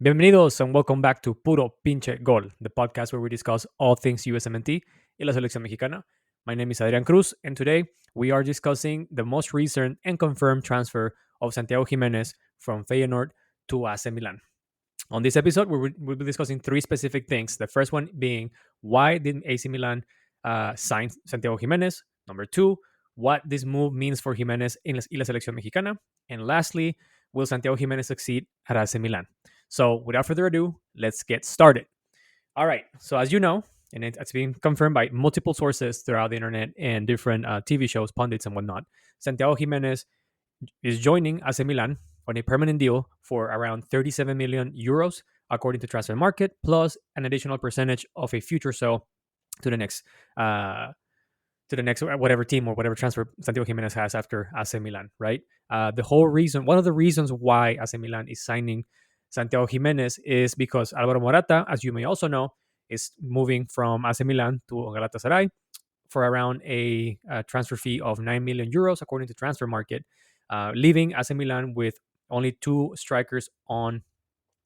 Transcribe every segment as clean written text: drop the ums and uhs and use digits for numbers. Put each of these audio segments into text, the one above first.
Bienvenidos and welcome back to Puro Pinche Gol, the podcast where we discuss all things USMNT y la selección mexicana. My name is Adrian Cruz, and today we are discussing the most recent and confirmed transfer of Santiago Giménez from Feyenoord to AC Milan. On this episode, we'll be discussing three specific things. The first one being why did AC Milan sign Santiago Giménez? Number two, what this move means for Giménez in la selección mexicana. And lastly, will Santiago Giménez succeed at AC Milan? So without further ado, let's get started. All right. So as you know, and it's been confirmed by multiple sources throughout the internet and different TV shows, pundits and whatnot, Santiago Giménez is joining AC Milan on a permanent deal for around 37 million euros, according to Transfer Market, plus an additional percentage of a future sale to the next whatever team or whatever transfer Santiago Giménez has after AC Milan, right? One of the reasons why AC Milan is signing Santiago Giménez is because Alvaro Morata, as you may also know, is moving from AC Milan to Galatasaray for around a transfer fee of 9 million euros, according to Transfer Market, leaving AC Milan with only two strikers on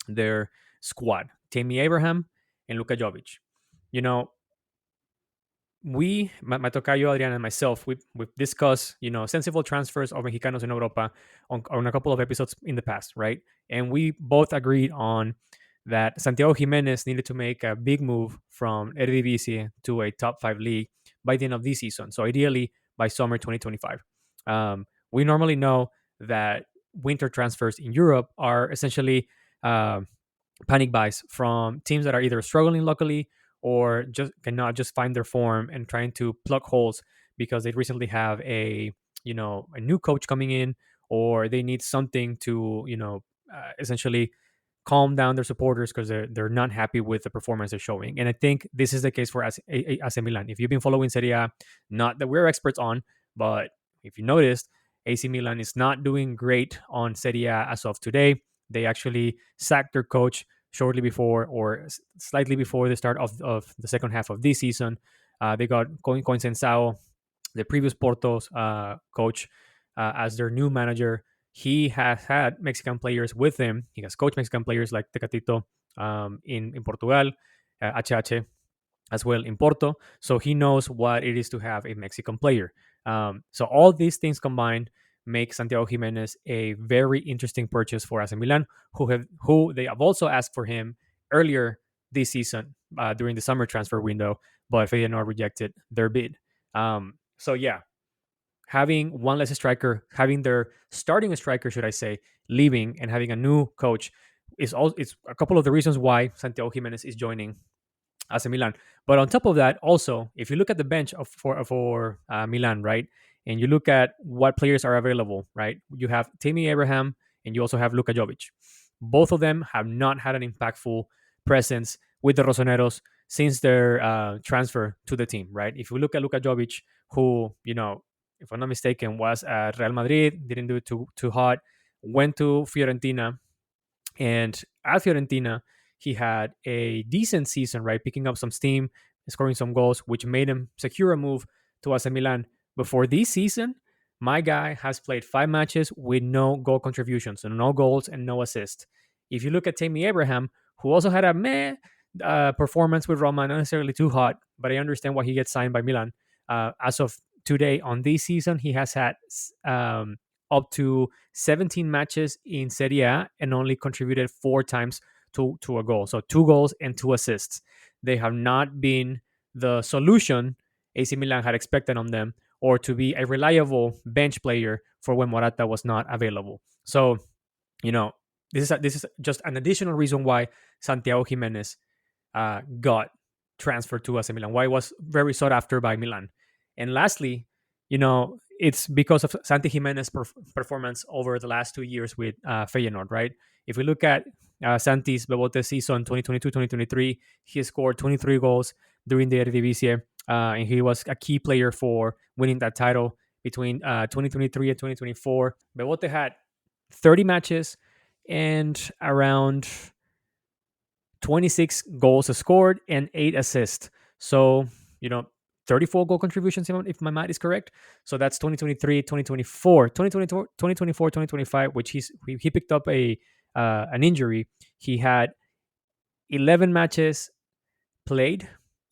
their squad, Tammy Abraham and Luka Jovic. You know, my tocayo Adrian and myself, we've discussed, sensible transfers of Mexicanos in Europa on a couple of episodes in the past, right? And we both agreed on that Santiago Giménez needed to make a big move from Eredivisie to a top 5 league by the end of this season. So ideally by summer 2025. We normally know that winter transfers in Europe are essentially panic buys from teams that are either struggling locally or just cannot just find their form and trying to plug holes because they recently have a new coach coming in, or they need something to essentially calm down their supporters because they're not happy with the performance they're showing. And I think this is the case for AC Milan. If you've been following Serie A, not that we're experts on, but if you noticed, AC Milan is not doing great on Serie A as of today. They actually sacked their coach shortly before or slightly before the start of the second half of this season. They got Coin the previous Porto's coach, as their new manager. He has had Mexican players with him. He has coached Mexican players like Tecatito in Portugal, HH as well in Porto. So he knows what it is to have a Mexican player. So all these things combined make Santiago Giménez a very interesting purchase for AC Milan, who they have also asked for him earlier this season during the summer transfer window, but Feyenoord rejected their bid. So yeah, having one less striker, having their starting striker, should I say, leaving and having a new coach it's a couple of the reasons why Santiago Giménez is joining AC Milan. But on top of that, also, if you look at the bench for Milan, right, and you look at what players are available, right, you have Tammy Abraham and you also have Luka Jovic. Both of them have not had an impactful presence with the Rosoneros since their transfer to the team, right? If we look at Luka Jovic, who, if I'm not mistaken, was at Real Madrid, didn't do it too hot, went to Fiorentina, and at Fiorentina, he had a decent season, right? Picking up some steam, scoring some goals, which made him secure a move to AC Milan. Before this season, my guy has played 5 matches with no goal contributions, so no goals and no assists. If you look at Tammy Abraham, who also had a meh performance with Roma, not necessarily too hot, but I understand why he gets signed by Milan. As of today, on this season, he has had up to 17 matches in Serie A and only contributed 4 times to a goal. So 2 goals and 2 assists. They have not been the solution AC Milan had expected on them, or to be a reliable bench player for when Morata was not available. So, this is just an additional reason why Santiago Giménez got transferred to AC Milan, why it was very sought after by Milan. And lastly, it's because of Santi Giménez's performance over the last 2 years with Feyenoord, right? If we look at Santi's Bebote season 2022-2023, he scored 23 goals during the Eredivisie, and he was a key player for winning that title between 2023 and 2024. Bebote had 30 matches and around 26 goals scored and 8 assists. So, 34 goal contributions, if my math is correct. So that's 2023, 2024, 2024, 2025, which he picked up a an injury, he had 11 matches played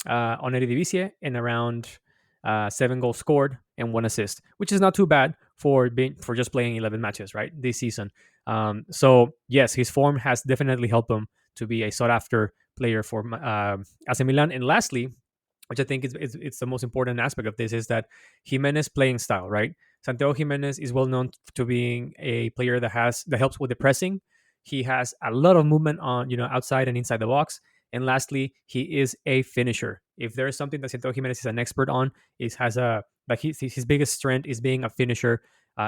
on Eredivisie and around 7 goals scored and 1 assist, which is not too bad for just playing 11 matches right this season. So yes, his form has definitely helped him to be a sought after player for AC Milan. And lastly, which I think it's the most important aspect of this, is that Giménez playing style, right? Santiago Giménez is well known to being a player that helps with the pressing. He has a lot of movement on outside and inside the box. And lastly, he is a finisher. If there is something that Santiago Giménez is an expert on, is has a like his biggest strength is being a finisher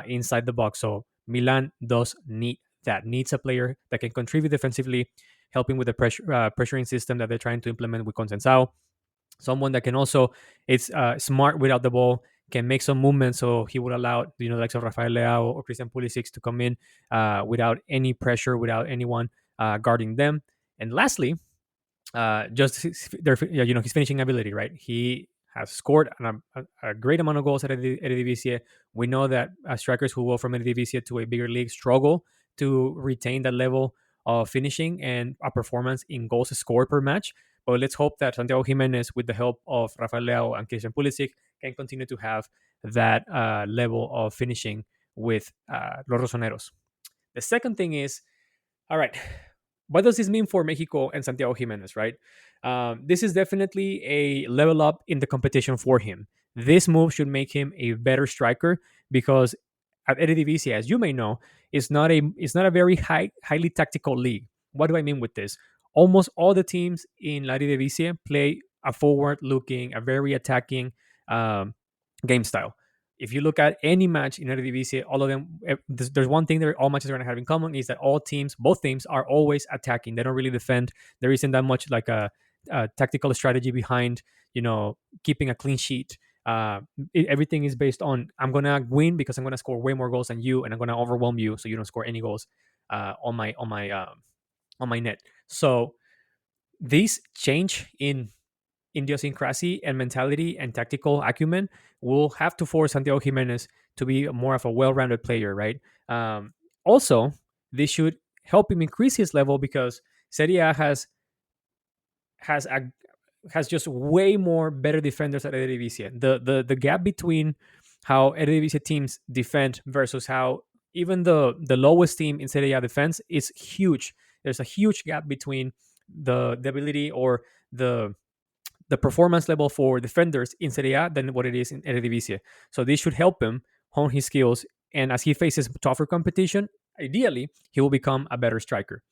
inside the box. So Milan does need that, needs a player that can contribute defensively, helping with the pressuring system that they're trying to implement with Consensao. Someone that can also, it's smart without the ball, can make some movement, so he would allow the likes of Rafael Leao or Christian Pulisic to come in without any pressure, without anyone guarding them. And lastly, just his finishing ability, right? He has scored a great amount of goals at Eredivisie. We know that strikers who go from Eredivisie to a bigger league struggle to retain that level of finishing and a performance in goals scored per match. But let's hope that Santiago Giménez, with the help of Rafael Leao and Christian Pulisic, can continue to have that level of finishing with Los Rosoneros. The second thing is, all right, what does this mean for Mexico and Santiago Giménez, right? This is definitely a level up in the competition for him. This move should make him a better striker because at Eredivisie, as you may know, it's not a very highly tactical league. What do I mean with this? Almost all the teams in La Eredivisie play a forward-looking, a very attacking um, game style. If you look at any match in Eredivisie, all of them, there's one thing that all matches are going to have in common, is that both teams are always attacking. They don't really defend. There isn't that much like a tactical strategy behind, keeping a clean sheet. Everything is based on, I'm gonna win because I'm gonna score way more goals than you, and I'm gonna overwhelm you so you don't score any goals on my net. So this change in idiosyncrasy and mentality and tactical acumen will have to force Santiago Giménez to be more of a well-rounded player, right? Also, this should help him increase his level because Serie A has a has just way more better defenders at Eredivisie. The gap between how Eredivisie teams defend versus how even the lowest team in Serie A defense is huge. There's a huge gap between the ability or the performance level for defenders in Serie A than what it is in Eredivisie. So this should help him hone his skills, and as he faces tougher competition, ideally he will become a better striker.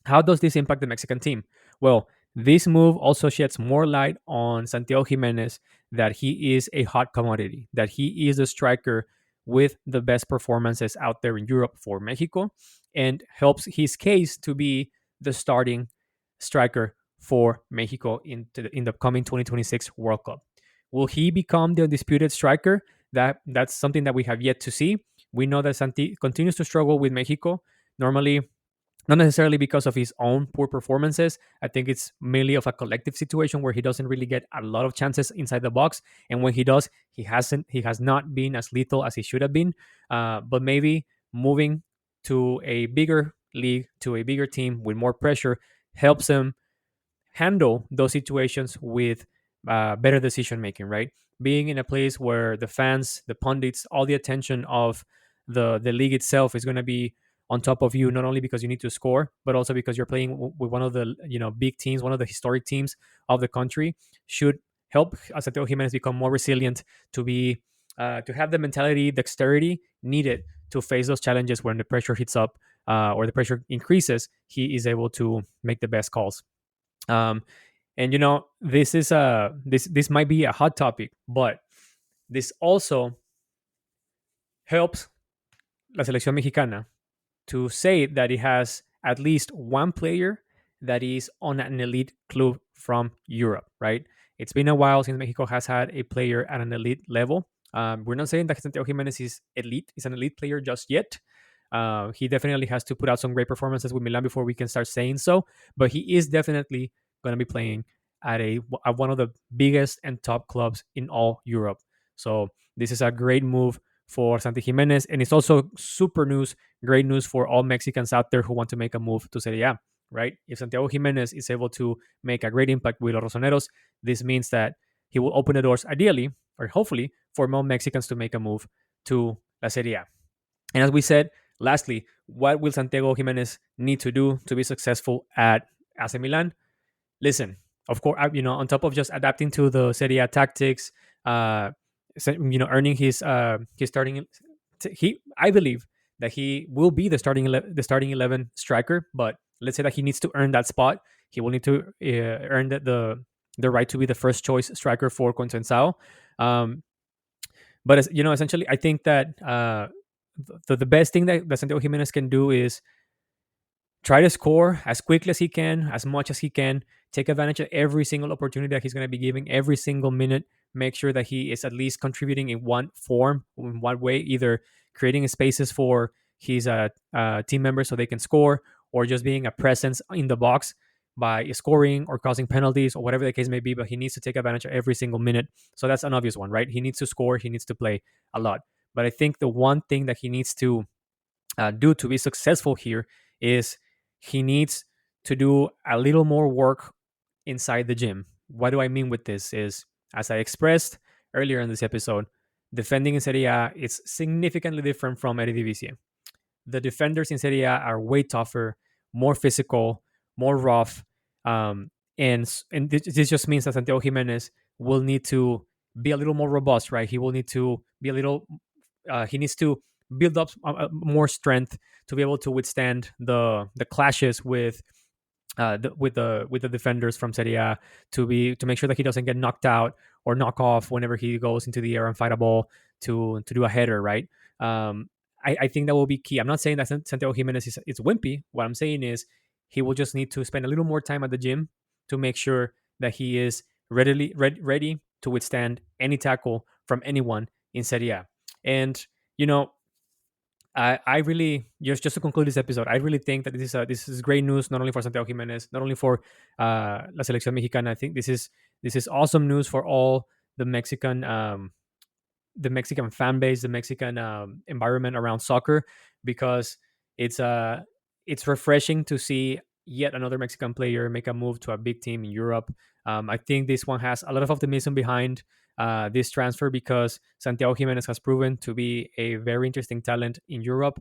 How does this impact the Mexican team? Well, this move also sheds more light on Santiago Giménez, that he is a hot commodity, that he is a striker with the best performances out there in Europe for Mexico, and helps his case to be the starting striker for Mexico in the coming 2026 World Cup. Will he become the undisputed striker? That's something that we have yet to see. We know that Santi continues to struggle with Mexico. Normally, not necessarily because of his own poor performances. I think it's mainly of a collective situation where he doesn't really get a lot of chances inside the box, and when he does, he has not been as lethal as he should have been. But maybe moving to a bigger league, to a bigger team with more pressure, helps him handle those situations with better decision making, right? Being in a place where the fans, the pundits, all the attention of the league itself is going to be on top of you, not only because you need to score, but also because you're playing with one of the big teams, one of the historic teams of the country, should help Santiago Giménez become more resilient, to have the mentality, dexterity needed to face those challenges when the pressure hits up or the pressure increases. He is able to make the best calls. Um, and this might be a hot topic, but this also helps la selección mexicana to say that it has at least one player that is on an elite club from Europe, right? It's been a while since Mexico has had a player at an elite level. We're not saying that Santiago Giménez is an elite player just yet. He definitely has to put out some great performances with Milan before we can start saying so. But he is definitely going to be playing at one of the biggest and top clubs in all Europe. So this is a great move for Santi Giménez, and it's also super news, great news for all Mexicans out there who want to make a move to Serie A, right? If Santiago Giménez is able to make a great impact with Los Rosoneros, this means that he will open the doors, ideally or hopefully, for more Mexicans to make a move to La Serie A. And as we said, lastly, what will Santiago Giménez need to do to be successful at AC Milan? Listen, of course, on top of just adapting to the Serie A tactics, earning his starting, I believe that he will be the starting 11 striker. But let's say that he needs to earn that spot. He will need to earn the right to be the first choice striker for Consensao. Um, but essentially, I think that the best thing that Santiago Jimenez can do is try to score as quickly as he can, as much as he can, take advantage of every single opportunity that he's going to be giving, every single minute, make sure that he is at least contributing in one form, in one way, either creating spaces for his team members so they can score, or just being a presence in the box by scoring or causing penalties or whatever the case may be. But he needs to take advantage of every single minute. So that's an obvious one, right? He needs to score, he needs to play a lot. But I think the one thing that he needs to do to be successful here is he needs to do a little more work inside the gym. What do I mean with this? Is, as I expressed earlier in this episode, defending in Serie A is significantly different from Eredivisie. The defenders in Serie A are way tougher, more physical, more rough, and this just means that Santiago Jimenez will need to be a little more robust, right? He will need to be a little. He needs to build up more strength to be able to withstand the clashes with the defenders from Serie A, to make sure that he doesn't get knocked out or knock off whenever he goes into the air and fight a ball to do a header, right? I think that will be key. I'm not saying that Santiago Jimenez is wimpy. What I'm saying is he will just need to spend a little more time at the gym to make sure that he is ready to withstand any tackle from anyone in Serie A. And you know, I really just to conclude this episode, I really think that this is great news, not only for Santiago Jimenez, not only for la selección mexicana. I think this is awesome news for all the Mexican the Mexican fan base, the Mexican environment around soccer, because it's uh it's refreshing to see yet another Mexican player make a move to a big team in Europe. I think this one has a lot of optimism behind this transfer, because Santiago Jimenez has proven to be a very interesting talent in Europe.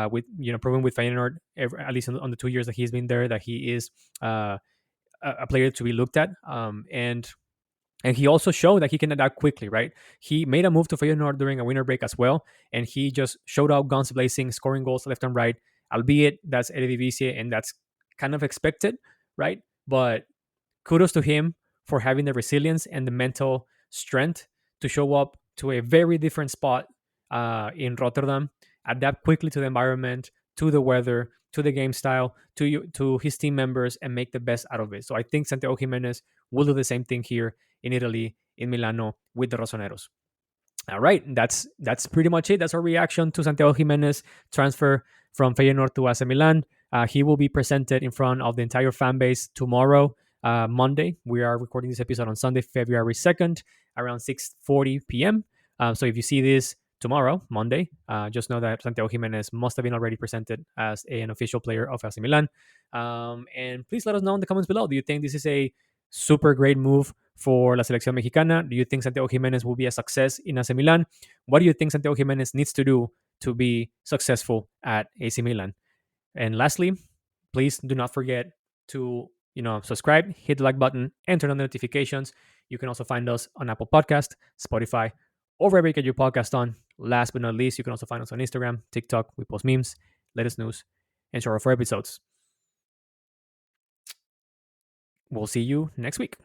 With proven with Feyenoord, at least on the 2 years that he's been there, that he is a player to be looked at. And he also showed that he can adapt quickly, right? He made a move to Feyenoord during a winter break as well, and he just showed out guns blazing, scoring goals left and right. Albeit that's Eredivisie, and that's kind of expected, right? But kudos to him for having the resilience and the mental strength to show up to a very different spot in Rotterdam, adapt quickly to the environment, to the weather, to the game style, to his team members, and make the best out of it. So I think Santiago Jimenez will do the same thing here in Italy, in Milano, with the Rosoneros. All right, that's pretty much it. That's our reaction to Santiago Jimenez transfer from Feyenoord to AC Milan. He will be presented in front of the entire fan base tomorrow, Monday. We are recording this episode on Sunday, February 2nd, around 6:40 p.m. So if you see this tomorrow, Monday, just know that Santiago Jimenez must have been already presented as an official player of AC Milan. And please let us know in the comments below. Do you think this is a super great move for la selección mexicana? Do you think Santiago Jimenez will be a success in AC Milan? What do you think Santiago Jimenez needs to do to be successful at AC Milan? And lastly, please do not forget to subscribe, hit the like button, and turn on the notifications. You can also find us on Apple Podcast, Spotify, or wherever you get your podcast on. Last but not least, you can also find us on Instagram, TikTok. We post memes, latest news, and short for episodes. We'll see you next week.